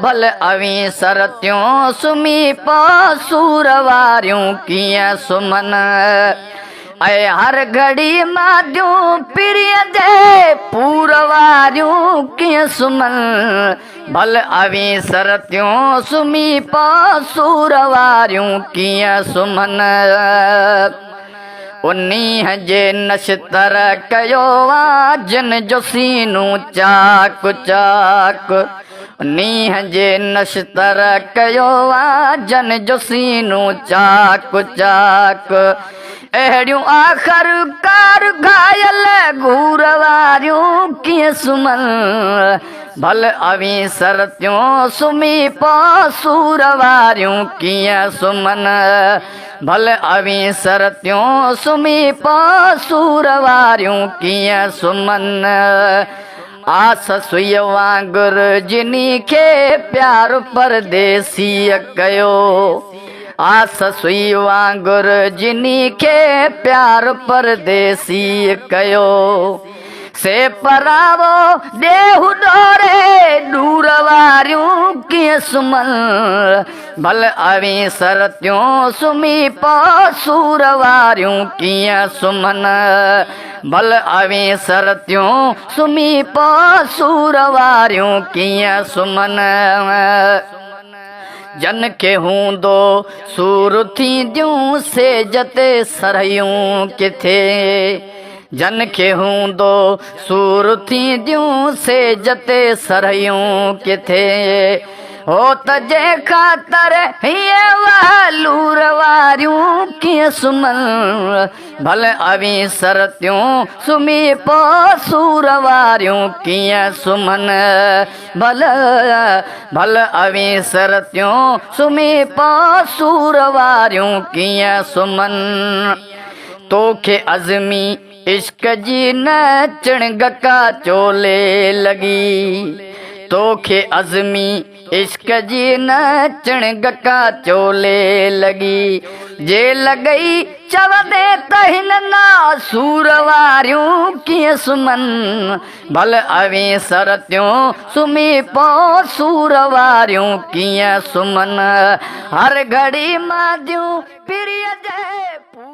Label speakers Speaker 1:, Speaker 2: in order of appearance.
Speaker 1: भल अवी सरत्यूं सुमी पो सूरवारियूं कीअं सुमन ऐं हर घड़ी मादियूं पिरीअ जे पूरवारियूं कीअं सुमन भल अवी सरत्यूं सुमी पो सूरवारियूं कीअं सुमन उन्हीअ जे नश्तर कयो आ जिन जो सीनू चाक चाक उन्हीअ जे नश्तर कयो आ जन जो सीनू चाक चाक अहिड़ियूं आख़िर कार घायल घूर वारियूं कीअं सुमन भल अवी सरत्यूं सुमी पो सूर वारियूं कीअं सुमन भल अवी सरत्यूं सुमी पो सूर वारियूं कीअं सुमन आस सुईअ वांगुर जिनी खे प्यार परदेसीअ कयो आस सुई वांगुर जिनी खे प्यार परदेसी कयो से परावो देहु डोरे दूर वारियूं कीअं सुमन भल अवी सरत्यूं सुमी पो सूर वारियूं कीअं सुमन भल अवी सरत्यूं सुमी पो सूर वारियूं कीअं सुमन जन के हूंदो सूर थींदियूं सेज ते सरहियूं किथे जन के हूंदो सूर थींदियूं सेज ते सरहियूं किथे हो त जे ख़ातर हीअ वालूर वारियूं कीअं सुमन भल अवी सरत्यूं सुमी पो सूर वारियूं कीअं सुमन भल भल अवी सरत्यूं सुमी पो सूर वारियूं कीअं सुमन तोखे अज़मी इश्क जी नचण गका चोले लगी तोखे अज़मी इश्क जी नचण गका चोले लगी जे लॻई चवंदे त हिन ना सूर वारियूं कीअं सुमन भल अवी सरत्यूं सुमी पो सूर वारियूं कीअं सुमन हर घड़ी मादियूं पिरीअ जे